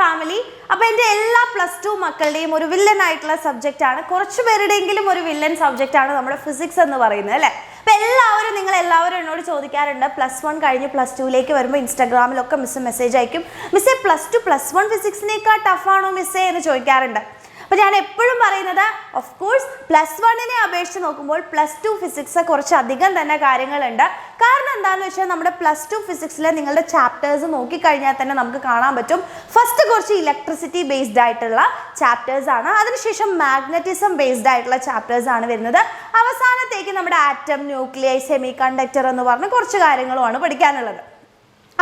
Family. അപ്പോൾ എൻ്റെ എല്ലാ +2 മക്കളുടെയും ഒരു വില്ലൻ ആയിട്ടുള്ള സബ്ജക്റ്റ് ആണ്, കുറച്ച് പേരുടെയെങ്കിലും ഒരു വില്ലൻ സബ്ജക്റ്റ് ആണ് നമ്മുടെ ഫിസിക്സ് എന്ന് പറയുന്നത് അല്ലേ. അപ്പോൾ നിങ്ങൾ എല്ലാവരും എന്നോട് ചോദിക്കാറുണ്ട്, +1 കഴിഞ്ഞ് +2ലേക്ക് വരുമ്പോൾ ഇൻസ്റ്റാഗ്രാമിലൊക്കെ മിസ് മെസ്സേജ് അയക്കും, മിസ്സേ +2 +1 ഫിസിക്സിനേക്കാൾ ടഫാണോ മിസ്സേ എന്ന് ചോദിക്കാറുണ്ട്. അപ്പോൾ ഞാൻ എപ്പോഴും പറയുന്നത്, ഓഫ് കോഴ്സ് +1നെ അപേക്ഷിച്ച് നോക്കുമ്പോൾ +2 ഫിസിക്സ് കുറച്ചധികം തന്നെ കാര്യങ്ങളുണ്ട്. കാരണം എന്താണെന്ന് വെച്ചാൽ നമ്മുടെ +2 ഫിസിക്സിലെ നിങ്ങളുടെ ചാപ്റ്റേഴ്സ് നോക്കിക്കഴിഞ്ഞാൽ തന്നെ നമുക്ക് കാണാൻ പറ്റും. ഫസ്റ്റ് കുറച്ച് ഇലക്ട്രിസിറ്റി ബേസ്ഡ് ആയിട്ടുള്ള ചാപ്റ്റേഴ്സ് ആണ്, അതിനുശേഷം മാഗ്നറ്റിസം ബേസ്ഡ് ആയിട്ടുള്ള ചാപ്റ്റേഴ്സ് ആണ് വരുന്നത്. അവസാനത്തേക്ക് നമ്മുടെ ആറ്റം, ന്യൂക്ലിയസ്, സെമി കണ്ടക്ടർ എന്ന് പറഞ്ഞ് കുറച്ച് കാര്യങ്ങളുമാണ് പഠിക്കാനുള്ളത്.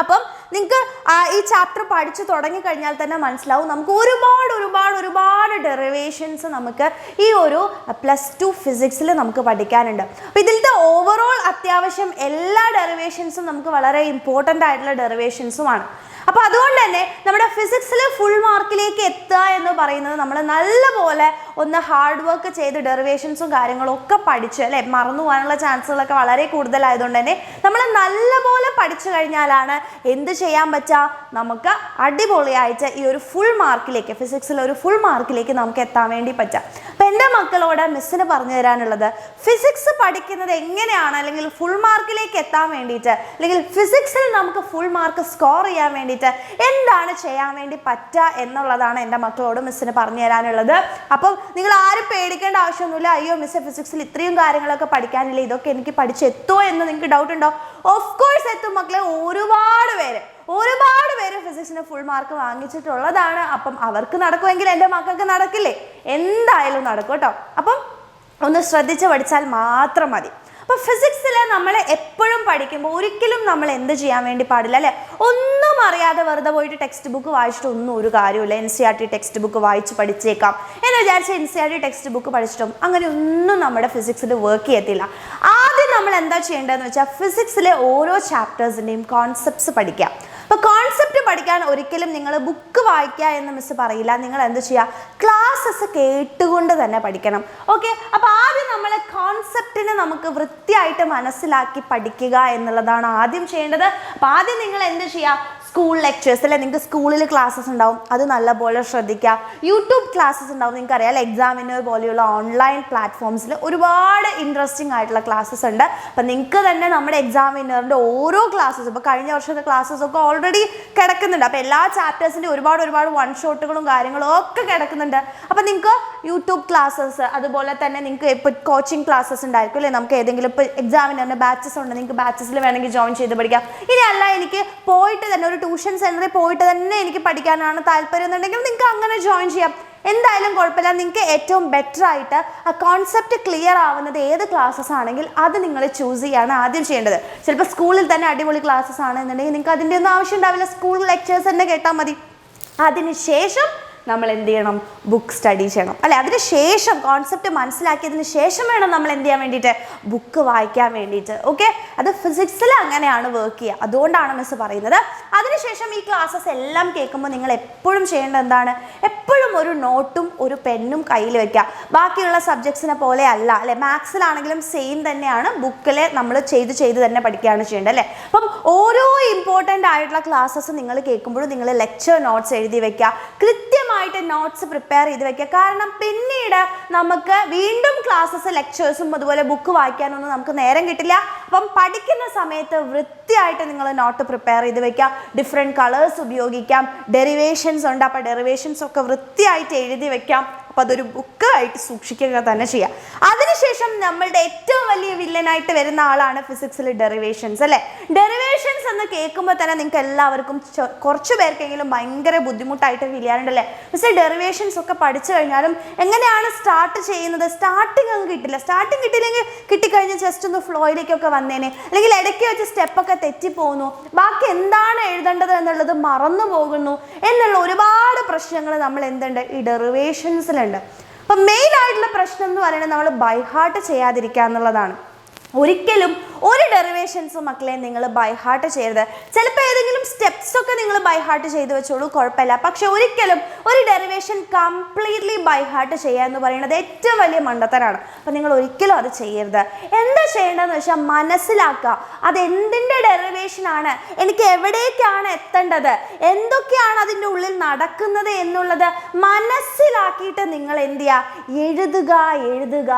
അപ്പം നിങ്ങൾക്ക് ഈ ചാപ്റ്റർ പഠിച്ചു തുടങ്ങിക്കഴിഞ്ഞാൽ തന്നെ മനസ്സിലാവും നമുക്ക് ഒരുപാട് ഡെറിവേഷൻസ് നമുക്ക് ഈ ഒരു +2 ഫിസിക്സിൽ നമുക്ക് പഠിക്കാനുണ്ട്. അപ്പോൾ ഇതിലത്തെ ഓവറോൾ അത്യാവശ്യം എല്ലാ ഡെറിവേഷൻസും നമുക്ക് വളരെ ഇമ്പോർട്ടൻ്റ് ആയിട്ടുള്ള ഡെറിവേഷൻസുമാണ്. അപ്പോൾ അതുകൊണ്ട് തന്നെ നമ്മുടെ ഫിസിക്സിൽ ഫുൾ മാർക്കിലേക്ക് എത്തുക എന്ന് പറയുന്നത് നമ്മൾ നല്ലപോലെ ഒന്ന് ഹാർഡ് വർക്ക് ചെയ്ത് ഡെറിവേഷൻസും കാര്യങ്ങളും ഒക്കെ പഠിച്ച് അല്ലേ, മറന്നു പോകാനുള്ള ചാൻസുകളൊക്കെ വളരെ കൂടുതലായതുകൊണ്ട് തന്നെ നമ്മൾ നല്ലപോലെ പഠിച്ചു കഴിഞ്ഞാലാണ് എന്ത് ചെയ്യാൻ പറ്റുക, നമുക്ക് അടിപൊളിയായിട്ട് ഈ ഒരു ഫുൾ മാർക്കിലേക്ക്, ഫിസിക്സിൽ ഒരു ഫുൾ മാർക്കിലേക്ക് നമുക്ക് എത്താൻ വേണ്ടി പറ്റുക. അപ്പോൾ എൻ്റെ മക്കളോട് മിസ്സിന് പറഞ്ഞു തരാനുള്ളത്, ഫിസിക്സ് പഠിക്കുന്നത് എങ്ങനെയാണ്, അല്ലെങ്കിൽ ഫുൾ മാർക്കിലേക്ക് എത്താൻ വേണ്ടിയിട്ട്, അല്ലെങ്കിൽ ഫിസിക്സിൽ നമുക്ക് ഫുൾ മാർക്ക് സ്കോർ ചെയ്യാൻ വേണ്ടിയിട്ട് എന്താണ് ചെയ്യാൻ വേണ്ടി പറ്റുക എന്നുള്ളതാണ് എൻ്റെ മക്കളോട് മിസ്സിന് പറഞ്ഞു തരാനുള്ളത്. അപ്പം നിങ്ങൾ ആരും പേടിക്കേണ്ട ആവശ്യമൊന്നുമില്ല, അയ്യോ മിസ്സേ ഫിസിക്സിൽ ഇത്രയും കാര്യങ്ങളൊക്കെ പഠിക്കാനില്ല, ഇതൊക്കെ എനിക്ക് പഠിച്ചെത്തുമോ എന്ന് നിങ്ങൾക്ക് ഡൗട്ട് ഉണ്ടോ? ഓഫ് കോഴ്സ് എത്തും മക്കളെ. ഒരുപാട് പേര് ഫിസിക്സിന് ഫുൾ മാർക്ക് വാങ്ങിച്ചിട്ടുള്ളതാണ്. അപ്പം അവർക്ക് നടക്കുമെങ്കിൽ എൻ്റെ മക്കൾക്ക് നടക്കില്ലേ? എന്തായാലും നടക്കും കേട്ടോ. അപ്പം ഒന്ന് ശ്രദ്ധിച്ച് പഠിച്ചാൽ മാത്രം മതി. അപ്പോൾ ഫിസിക്സിൽ നമ്മൾ എപ്പോഴും പഠിക്കുമ്പോൾ ഒരിക്കലും നമ്മൾ എന്ത് ചെയ്യാൻ വേണ്ടി പാടില്ല അല്ലേ, ഒന്നും അറിയാതെ വെറുതെ പോയിട്ട് ടെക്സ്റ്റ് ബുക്ക് വായിച്ചിട്ടൊന്നും ഒരു കാര്യമില്ല. NCERT ടെക്സ്റ്റ് ബുക്ക് വായിച്ച് പഠിച്ചേക്കാം എന്ന് വിചാരിച്ച് NCERT ടെക്സ്റ്റ് ബുക്ക് പഠിച്ചിട്ടും അങ്ങനെ ഒന്നും നമ്മുടെ ഫിസിക്സിൽ വർക്ക് ചെയ്യത്തില്ല. ആദ്യം നമ്മൾ എന്താ ചെയ്യേണ്ടതെന്ന് വെച്ചാൽ ഫിസിക്സിലെ ഓരോ ചാപ്റ്റേഴ്സിൻ്റെയും കോൺസെപ്റ്റ്സ് പഠിക്കാം. അപ്പോൾ കോൺസെപ്റ്റ് പഠിക്കാൻ ഒരിക്കലും നിങ്ങൾ ബുക്ക് വായിക്കുക എന്ന് മിസ് പറയില്ല. നിങ്ങൾ എന്ത് ചെയ്യുക, ക്ലാസ്സസ് കേട്ടുകൊണ്ട് തന്നെ പഠിക്കണം. ഓക്കെ, അപ്പോൾ ആദ്യം നമ്മൾ കോൺസെപ്റ്റിനെ നമുക്ക് വൃത്തിയായിട്ട് മനസ്സിലാക്കി പഠിക്കുക എന്നുള്ളതാണ് ആദ്യം ചെയ്യേണ്ടത്. അപ്പോൾ ആദ്യം നിങ്ങൾ എന്ത് ചെയ്യുക, സ്കൂൾ ലെക്ചേഴ്സ് അല്ലെ, നിങ്ങൾക്ക് സ്കൂളിൽ ക്ലാസ്സസ് ഉണ്ടാവും, അത് നല്ലപോലെ ശ്രദ്ധിക്കുക. യൂട്യൂബ് ക്ലാസ്സസ് ഉണ്ടാവും, നിങ്ങൾക്കറിയാം അല്ലെ, എക്സാമിനർ പോലെയുള്ള ഓൺലൈൻ പ്ലാറ്റ്ഫോംസിൽ ഒരുപാട് ഇൻട്രസ്റ്റിംഗ് ആയിട്ടുള്ള ക്ലാസ്സസ് ഉണ്ട്. അപ്പം നിങ്ങൾക്ക് തന്നെ നമ്മുടെ എക്സാമിനറിൻ്റെ ഓരോ ക്ലാസ്സസ്, ഇപ്പോൾ കഴിഞ്ഞ വർഷത്തെ ക്ലാസ്സസ് ഒക്കെ ഓൾറെഡി കിടക്കുന്നുണ്ട്. അപ്പോൾ എല്ലാ ചാപ്റ്റേഴ്സിൻ്റെ ഒരുപാട് വൺ ഷോട്ടുകളും കാര്യങ്ങളും ഒക്കെ കിടക്കുന്നുണ്ട്. അപ്പം നിങ്ങൾക്ക് യൂട്യൂബ് ക്ലാസ്സസ്, അതുപോലെ തന്നെ നിങ്ങൾക്ക് ഇപ്പോൾ കോച്ചിങ് ക്ലാസ്സസ് ഉണ്ടായിരിക്കും അല്ലേ, നമുക്ക് ഏതെങ്കിലും ഇപ്പോൾ എക്സാമിനറിൻ്റെ ബാച്ചസ് ഉണ്ട്, നിങ്ങൾക്ക് ബാച്ചസിൽ വേണമെങ്കിൽ ജോയിൻ ചെയ്ത് പഠിക്കാം. ഇനി അല്ല, എനിക്ക് പോയിട്ട് തന്നെ ഒരു ട്യൂഷൻ സെൻറ്ററിൽ പോയിട്ട് തന്നെ എനിക്ക് പഠിക്കാനാണ് താല്പര്യം എന്നുണ്ടെങ്കിൽ നിങ്ങൾക്ക് അങ്ങനെ ജോയിൻ ചെയ്യാം. എന്തായാലും കുഴപ്പമില്ല. നിങ്ങൾക്ക് ഏറ്റവും ബെറ്റർ ആയിട്ട് ആ കോൺസെപ്റ്റ് ക്ലിയർ ആവുന്നത് ഏത് ക്ലാസ്സസ് ആണെങ്കിൽ അത് നിങ്ങൾ ചൂസ് ചെയ്യാണ് ആദ്യം ചെയ്യേണ്ടത്. ചിലപ്പോൾ സ്കൂളിൽ തന്നെ അടിപൊളി ക്ലാസ്സസ് ആണെന്നുണ്ടെങ്കിൽ നിങ്ങൾക്ക് അതിൻ്റെ ഒന്നും ആവശ്യം ഉണ്ടാവില്ല, സ്കൂൾ ലെക്ചേഴ്സ് തന്നെ കേട്ടാൽ മതി. അതിനുശേഷം നമ്മൾ എന്ത് ചെയ്യണം, ബുക്ക് സ്റ്റഡി ചെയ്യണം അല്ലെ. അതിനുശേഷം കോൺസെപ്റ്റ് മനസ്സിലാക്കിയതിന് ശേഷം വേണം നമ്മൾ എന്ത് ചെയ്യാൻ വേണ്ടിയിട്ട്, ബുക്ക് വായിക്കാൻ വേണ്ടിയിട്ട്. ഓക്കെ, അത് ഫിസിക്സിൽ അങ്ങനെയാണ് വർക്ക് ചെയ്യുക. അതുകൊണ്ടാണ് മിസ് പറയുന്നത്. അതിനുശേഷം ഈ ക്ലാസ്സസ് എല്ലാം കേൾക്കുമ്പോൾ നിങ്ങൾ എപ്പോഴും ചെയ്യേണ്ടത് എന്താണ്, എപ്പോഴും ഒരു നോട്ടും ഒരു പെന്നും കയ്യിൽ വെക്കുക. ബാക്കിയുള്ള സബ്ജക്ട്സിനെ പോലെ അല്ല അല്ലെ, മാത്സിലാണെങ്കിലും സെയിം തന്നെയാണ്, ബുക്കിൽ നമ്മൾ ചെയ്ത് തന്നെ പഠിക്കുകയാണ് ചെയ്യേണ്ടത് അല്ലേ. അപ്പം ഓരോ ഇമ്പോർട്ടൻ്റ് ആയിട്ടുള്ള ക്ലാസ്സസ് നിങ്ങൾ കേൾക്കുമ്പോഴും നിങ്ങൾ ലെക്ചർ നോട്ട്സ് എഴുതി വെക്കുക, കൃത്യമായിട്ട് നോട്ട്സ് പ്രിപ്പയർ ചെയ്ത് വെക്കുക. കാരണം പിന്നീട് നമുക്ക് വീണ്ടും ക്ലാസ്സസ്, ലെക്ചേഴ്സും അതുപോലെ ബുക്ക് വായിക്കാനൊന്നും നമുക്ക് നേരം കിട്ടില്ല. അപ്പം പഠിക്കുന്ന സമയത്ത് വൃത്തിയായിട്ട് നിങ്ങൾ നോട്ട് പ്രിപ്പയർ ചെയ്ത് വെക്കുക. ഡിഫറെൻറ്റ് കളേഴ്സ് ഉപയോഗിക്കാം, ഡെറിവേഷൻസ് ഉണ്ട്, അപ്പോൾ ഡെറിവേഷൻസ് ഒക്കെ വൃത്തിയായിട്ട് എഴുതി വെക്കാം. അപ്പോൾ അതൊരു ബുക്കായിട്ട് സൂക്ഷിക്കുക തന്നെ ചെയ്യാം. അതിനുശേഷം നമ്മളുടെ ഏറ്റവും വലിയ വില്ലനായിട്ട് വരുന്ന ആളാണ് ഫിസിക്സിൽ ഡെറിവേഷൻസ് അല്ലേ. ഡെറിവേഷൻസ് എന്ന് കേൾക്കുമ്പോൾ തന്നെ നിങ്ങൾക്ക് എല്ലാവർക്കും കുറച്ച് പേർക്കെങ്കിലും ഭയങ്കര ബുദ്ധിമുട്ടായിട്ട് ഫീൽ ചെയ്യാറുണ്ടല്ലേ. പക്ഷേ ഡെറിവേഷൻസ് ഒക്കെ പഠിച്ചു കഴിഞ്ഞാലും എങ്ങനെയാണ് സ്റ്റാർട്ട് ചെയ്യുന്നത്, സ്റ്റാർട്ടിങ് അങ്ങ് കിട്ടില്ല. സ്റ്റാർട്ടിങ് കിട്ടിയില്ലെങ്കിൽ കിട്ടിക്കഴിഞ്ഞ് ജസ്റ്റ് ഒന്ന് ഫ്ലോയിലേക്കൊക്കെ വന്നേനെ, അല്ലെങ്കിൽ ഇടയ്ക്ക് വെച്ച് സ്റ്റെപ്പൊക്കെ തെറ്റിപ്പോകുന്നു, ബാക്കി എന്താണ് എഴുതേണ്ടത് എന്നുള്ളത് മറന്നു പോകുന്നു എന്നുള്ള ഒരുപാട് പ്രശ്നങ്ങൾ നമ്മൾ എന്തുണ്ട് ഈ ഡെറിവേഷൻസിൽ. അപ്പം മെയിൻ ആയിട്ടുള്ള പ്രശ്നം എന്ന് പറയുന്നത് നമ്മൾ ബൈ ഹാർട്ട് ചെയ്യാതിരിക്കുക എന്നുള്ളതാണ്. ഒരിക്കലും ഒരു ഡെറിവേഷൻസും മക്കളെ നിങ്ങൾ ബൈ ഹാർട്ട് ചെയ്യരുത്. ചിലപ്പോൾ ഏതെങ്കിലും സ്റ്റെപ്സ് ഒക്കെ നിങ്ങൾ ബൈ ഹാർട്ട് ചെയ്ത് വെച്ചോളൂ, കുഴപ്പമില്ല. പക്ഷെ ഒരിക്കലും ഒരു ഡെറിവേഷൻ കംപ്ലീറ്റ്ലി ബൈ ഹാർട്ട് ചെയ്യുക എന്ന് പറയുന്നത് ഏറ്റവും വലിയ മണ്ടത്തരാണ്. അപ്പം നിങ്ങൾ ഒരിക്കലും അത് ചെയ്യരുത്. എന്താ ചെയ്യേണ്ടതെന്ന് വെച്ചാൽ മനസ്സിലാക്കുക, അതെന്തിൻ്റെ ഡെറിവേഷൻ ആണ്, എനിക്ക് എവിടേക്കാണ് എത്തേണ്ടത്, എന്തൊക്കെയാണ് അതിൻ്റെ ഉള്ളിൽ നടക്കുന്നത് എന്നുള്ളത് മനസ്സിലാക്കിയിട്ട് നിങ്ങൾ എന്ത് ചെയ്യുക, എഴുതുക.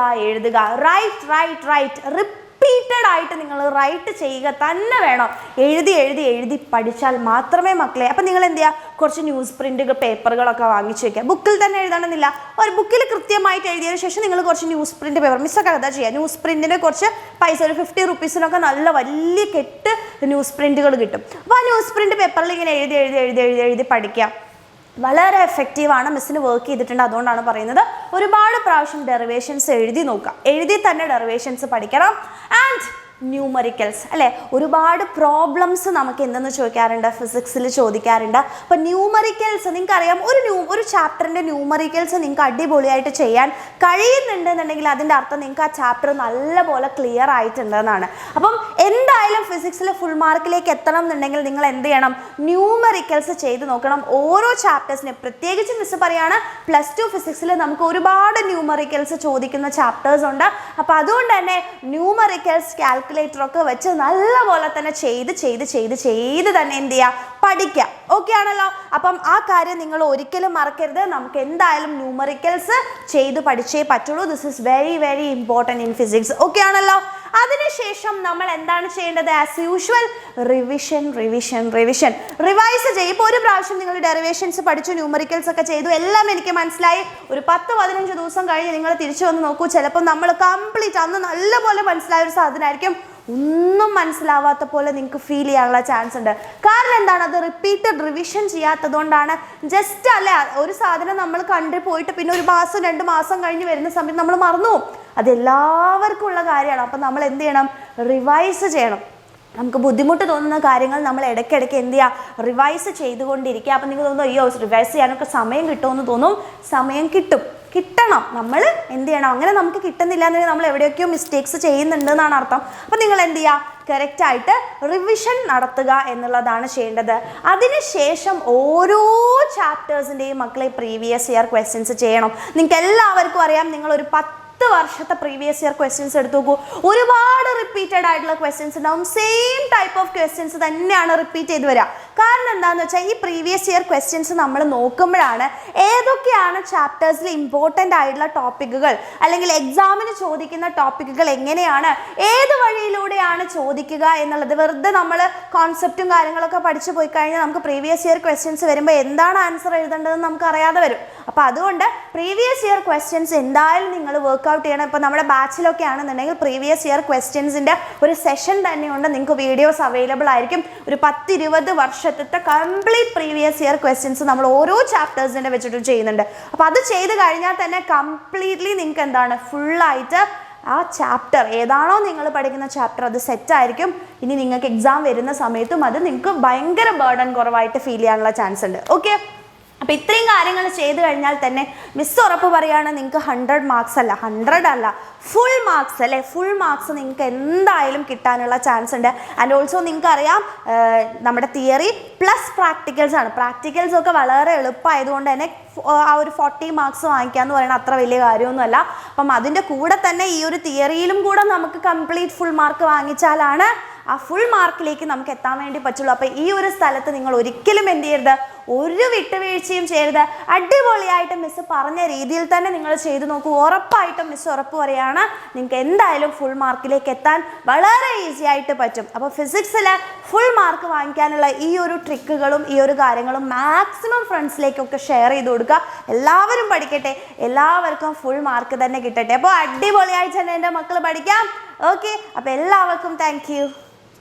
റൈറ്റ് റിപ്പീറ്റഡ് ആയിട്ട് നിങ്ങൾ റൈറ്റ് ചെയ്യുക തന്നെ വേണം. എഴുതി പഠിച്ചാൽ മാത്രമേ മക്കളെ. അപ്പം നിങ്ങൾ എന്ത് ചെയ്യുക, കുറച്ച് ന്യൂസ് പ്രിൻ്റ് പേപ്പറുകളൊക്കെ വാങ്ങിച്ചു വയ്ക്കുക. ബുക്കിൽ തന്നെ എഴുതണമെന്നില്ല, ഒരു ബുക്കിൽ കൃത്യമായിട്ട് എഴുതിയതിനു ശേഷം നിങ്ങൾ കുറച്ച് ന്യൂസ് പ്രിൻ്റ് പേപ്പർ, മിസ്സൊക്കെ എന്താ ചെയ്യുക, ന്യൂസ് പ്രിൻറ്റിന് കുറച്ച് പൈസ, ഒരു 50 റുപ്പീസിനൊക്കെ നല്ല വലിയ കെട്ട് ന്യൂസ് പ്രിൻറ്റുകൾ കിട്ടും. അപ്പോൾ ആ ന്യൂസ് പ്രിൻ്റ് പേപ്പറിൽ ഇങ്ങനെ എഴുതി പഠിക്കുക. വളരെ എഫക്റ്റീവാണ്. മിസ്സിന് വർക്ക് ചെയ്തിട്ടുണ്ട്, അതുകൊണ്ടാണ് പറയുന്നത്. ഒരുപാട് പ്രാവശ്യം ഡെറിവേഷൻസ് എഴുതി നോക്കുക, എഴുതി തന്നെ ഡെറിവേഷൻസ് പഠിക്കണം. ആൻഡ് ന്യൂമറിക്കൽസ് അല്ലേ, ഒരുപാട് പ്രോബ്ലംസ് നമുക്ക് എന്തെന്ന് ചോദിക്കാറുണ്ട്, ഫിസിക്സിൽ ചോദിക്കാറുണ്ട്. അപ്പോൾ ന്യൂമറിക്കൽസ് നിങ്ങൾക്കറിയാം, ഒരു ചാപ്റ്ററിൻ്റെ ന്യൂമറിക്കൽസ് നിങ്ങൾക്ക് അടിപൊളിയായിട്ട് ചെയ്യാൻ കഴിയുന്നുണ്ടെന്നുണ്ടെങ്കിൽ അതിൻ്റെ അർത്ഥം നിങ്ങൾക്ക് ആ ചാപ്റ്റർ നല്ലപോലെ ക്ലിയർ ആയിട്ടുണ്ടെന്നാണ്. അപ്പം എന്തായാലും ഫിസിക്സിൽ ഫുൾ മാർക്കിലേക്ക് എത്തണം എന്നുണ്ടെങ്കിൽ നിങ്ങൾ എന്ത് ചെയ്യണം, ന്യൂമറിക്കൽസ് ചെയ്ത് നോക്കണം. ഓരോ ചാപ്റ്റേഴ്സിനെ പ്രത്യേകിച്ച് മിസ് പറയാണ്, +2 ഫിസിക്സിൽ നമുക്ക് ഒരുപാട് ന്യൂമറിക്കൽസ് ചോദിക്കുന്ന ചാപ്റ്റേഴ്സ് ഉണ്ട്. അപ്പോൾ അതുകൊണ്ട് തന്നെ ന്യൂമറിക്കൽസ് കാൽക്കുലേറ്ററൊക്കെ വെച്ച് നല്ലപോലെ തന്നെ ചെയ്ത് തന്നെ എന്ത് ചെയ്യുക, പഠിക്കുക. ഓക്കെ ആണല്ലോ? അപ്പം ആ കാര്യം നിങ്ങൾ ഒരിക്കലും മറക്കരുത്. നമുക്ക് എന്തായാലും ന്യൂമറിക്കൽസ് ചെയ്ത് പഠിച്ചേ പറ്റുള്ളൂ. This is very important in physics. Okay ആണല്ലോ? അതിനുശേഷം നമ്മൾ എന്താണ് ചെയ്യേണ്ടത്? ആസ് യൂഷ്വൽ റിവിഷൻ റിവൈസ് ചെയ്യും. ഇപ്പോൾ ഒരു പ്രാവശ്യം നിങ്ങൾ ഡെറിവേഷൻസ് പഠിച്ചു, ന്യൂമറിക്കൽസ് ഒക്കെ ചെയ്തു, എല്ലാം എനിക്ക് മനസ്സിലായി. ഒരു 10-15 ദിവസം കഴിഞ്ഞ് നിങ്ങൾ തിരിച്ചു വന്ന് നോക്കൂ, ചിലപ്പോൾ നമ്മൾ കംപ്ലീറ്റ് അന്ന് നല്ലപോലെ മനസ്സിലായ ഒരു സാധനമായിരിക്കും ഒന്നും മനസ്സിലാവാത്ത പോലെ നിങ്ങൾക്ക് ഫീൽ ചെയ്യാനുള്ള ചാൻസ് ഉണ്ട്. കാരണം എന്താണ്, അത് റിപ്പീറ്റഡ് റിവിഷൻ ചെയ്യാത്തതുകൊണ്ടാണ്. ജസ്റ്റ് അല്ല, ഒരു സാധനം നമ്മൾ കണ്ടു പോയിട്ട് പിന്നെ 1 മാസം 2 മാസം കഴിഞ്ഞ് വരുന്ന സമയത്ത് നമ്മൾ മറന്നു പോകും. അതെല്ലാവർക്കും ഉള്ള കാര്യമാണ്. അപ്പം നമ്മൾ എന്ത് ചെയ്യണം, റിവൈസ് ചെയ്യണം. നമുക്ക് ബുദ്ധിമുട്ട് തോന്നുന്ന കാര്യങ്ങൾ നമ്മൾ ഇടയ്ക്കിടയ്ക്ക് എന്ത് ചെയ്യുക, റിവൈസ് ചെയ്തുകൊണ്ടിരിക്കുക. അപ്പം നിങ്ങൾ തോന്നുന്നു, അയ്യോ റിവൈസ് ചെയ്യാനൊക്കെ സമയം കിട്ടുമെന്ന് തോന്നും. സമയം കിട്ടണം. നമ്മൾ എന്ത് ചെയ്യണം, അങ്ങനെ നമുക്ക് കിട്ടുന്നില്ല എന്നുണ്ടെങ്കിൽ നമ്മൾ എവിടെയൊക്കെയോ മിസ്റ്റേക്സ് ചെയ്യുന്നുണ്ട് എന്നാണ് അർത്ഥം. അപ്പം നിങ്ങൾ എന്ത് ചെയ്യുക, കറക്റ്റായിട്ട് റിവിഷൻ നടത്തുക എന്നുള്ളതാണ് ചെയ്യേണ്ടത്. അതിനുശേഷം ഓരോ ചാപ്റ്റേഴ്സിൻ്റെയും മക്കളെ പ്രീവിയസ് ഇയർ ക്വസ്റ്റ്യൻസ് ചെയ്യണം. നിങ്ങൾക്ക് എല്ലാവർക്കും അറിയാം, നിങ്ങളൊരു 10 വർഷത്തെ പ്രീവിയസ് ഇയർ ക്വസ്റ്റ്യൻസ് എടുത്തു നോക്കൂ, ഒരുപാട് റിപ്പീറ്റഡ് ആയിട്ടുള്ള ക്വസ്റ്റ്യൻസ് ഉണ്ടാവും. സെയിം ടൈപ്പ് ഓഫ് ക്വസ്റ്റ്യൻസ് തന്നെയാണ് റിപ്പീറ്റ് ചെയ്ത് വരിക. കാരണം എന്താണെന്ന് വെച്ചാൽ ഈ പ്രീവിയസ് ഇയർ ക്വസ്റ്റ്യൻസ് നമ്മൾ നോക്കുമ്പോഴാണ് ഏതൊക്കെയാണ് ചാപ്റ്റേഴ്സിൽ ഇമ്പോർട്ടൻ്റ് ആയിട്ടുള്ള ടോപ്പിക്കുകൾ, അല്ലെങ്കിൽ എക്സാമിന് ചോദിക്കുന്ന ടോപ്പിക്കുകൾ എങ്ങനെയാണ്, ഏത് വഴിയിലൂടെയാണ് ചോദിക്കുക എന്നുള്ളത്. വെറുതെ നമ്മൾ കോൺസെപ്റ്റും കാര്യങ്ങളൊക്കെ പഠിച്ചു പോയി കഴിഞ്ഞാൽ നമുക്ക് പ്രീവിയസ് ഇയർ ക്വസ്റ്റ്യൻസ് വരുമ്പോൾ എന്താണ് ആൻസർ എഴുതേണ്ടതെന്ന് നമുക്ക് അറിയാതെ വരും. അപ്പോൾ അതുകൊണ്ട് പ്രീവിയസ് ഇയർ ക്വസ്റ്റ്യൻസ് എന്തായാലും നിങ്ങൾ വർക്ക്ഔട്ട് ചെയ്യണം. ഇപ്പോൾ നമ്മുടെ ബാച്ചിലൊക്കെ ആണെന്നുണ്ടെങ്കിൽ പ്രീവിയസ് ഇയർ ക്വസ്റ്റ്യൻസിൻ്റെ ഒരു സെഷൻ തന്നെയുണ്ട്. നിങ്ങൾക്ക് വീഡിയോസ് അവൈലബിൾ ആയിരിക്കും. ഒരു 10-20 വർഷത്തെ കംപ്ലീറ്റ് പ്രീവിയസ് ഇയർ ക്വസ്റ്റ്യൻസ് നമ്മൾ ഓരോ ചാപ്റ്റേഴ്സിൻ്റെ വെച്ചിട്ട് ചെയ്യുന്നുണ്ട്. അപ്പോൾ അത് ചെയ്ത് കഴിഞ്ഞാൽ തന്നെ കംപ്ലീറ്റ്ലി നിങ്ങൾക്ക് എന്താണ്, ഫുള്ളായിട്ട് ആ ചാപ്റ്റർ ഏതാണോ നിങ്ങൾ പഠിക്കുന്ന ചാപ്റ്റർ അത് സെറ്റായിരിക്കും. ഇനി നിങ്ങൾക്ക് എക്സാം വരുന്ന സമയത്തും അത് നിങ്ങൾക്ക് ഭയങ്കര ബേർഡൻ കുറവായിട്ട് ഫീൽ ചെയ്യാനുള്ള ചാൻസ് ഉണ്ട്. ഓക്കെ, അപ്പോൾ ഇത്രയും കാര്യങ്ങൾ ചെയ്ത് കഴിഞ്ഞാൽ തന്നെ മിസ് ഉറപ്പ് പറയുകയാണ്, നിങ്ങൾക്ക് 100 മാർക്സ് അല്ല, 100 അല്ല, ഫുൾ മാർക്സ് അല്ലേ, ഫുൾ മാർക്സ് നിങ്ങൾക്ക് എന്തായാലും കിട്ടാനുള്ള ചാൻസ് ഉണ്ട്. ആൻഡ് ഓൾസോ നിങ്ങൾക്കറിയാം, നമ്മുടെ തിയറി പ്ലസ് പ്രാക്ടിക്കൽസ് ആണ്. പ്രാക്ടിക്കൽസ് ഒക്കെ വളരെ എളുപ്പമായതുകൊണ്ട് തന്നെ ആ ഒരു 40 മാർക്സ് വാങ്ങിക്കുക എന്ന് പറയുന്നത് അത്ര വലിയ കാര്യമൊന്നുമല്ല. അപ്പം അതിൻ്റെ കൂടെ തന്നെ ഈ ഒരു തിയറിയിലും കൂടെ നമുക്ക് കംപ്ലീറ്റ് ഫുൾ മാർക്ക് വാങ്ങിച്ചാലാണ് ആ ഫുൾ മാർക്കിലേക്ക് നമുക്ക് എത്താൻ വേണ്ടി പറ്റുള്ളൂ. അപ്പോൾ ഈ ഒരു സ്ഥലത്ത് നിങ്ങൾ ഒരിക്കലും എന്ത് ചെയ്യരുത്, ഒരു വിട്ടുവീഴ്ചയും ചെയ്യരുത്. അടിപൊളിയായിട്ട് മിസ് പറഞ്ഞ രീതിയിൽ തന്നെ നിങ്ങൾ ചെയ്തു നോക്കൂ. ഉറപ്പായിട്ടും മിസ് ഉറപ്പ് പറയുകയാണ്, നിങ്ങൾക്ക് എന്തായാലും ഫുൾ മാർക്കിലേക്ക് എത്താൻ വളരെ ഈസി ആയിട്ട് പറ്റും. അപ്പോൾ ഫിസിക്സിൽ ഫുൾ മാർക്ക് വാങ്ങിക്കാനുള്ള ഈ ഒരു ട്രിക്കുകളും ഈ ഒരു കാര്യങ്ങളും മാക്സിമം ഫ്രണ്ട്സിലേക്കൊക്കെ ഷെയർ ചെയ്ത് കൊടുക്കുക. എല്ലാവരും പഠിക്കട്ടെ, എല്ലാവർക്കും ഫുൾ മാർക്ക് തന്നെ കിട്ടട്ടെ. അപ്പോൾ അടിപൊളിയായിട്ട് തന്നെ എൻ്റെ മക്കൾ പഠിക്കാം. ഓക്കെ, അപ്പോൾ എല്ലാവർക്കും താങ്ക് യു.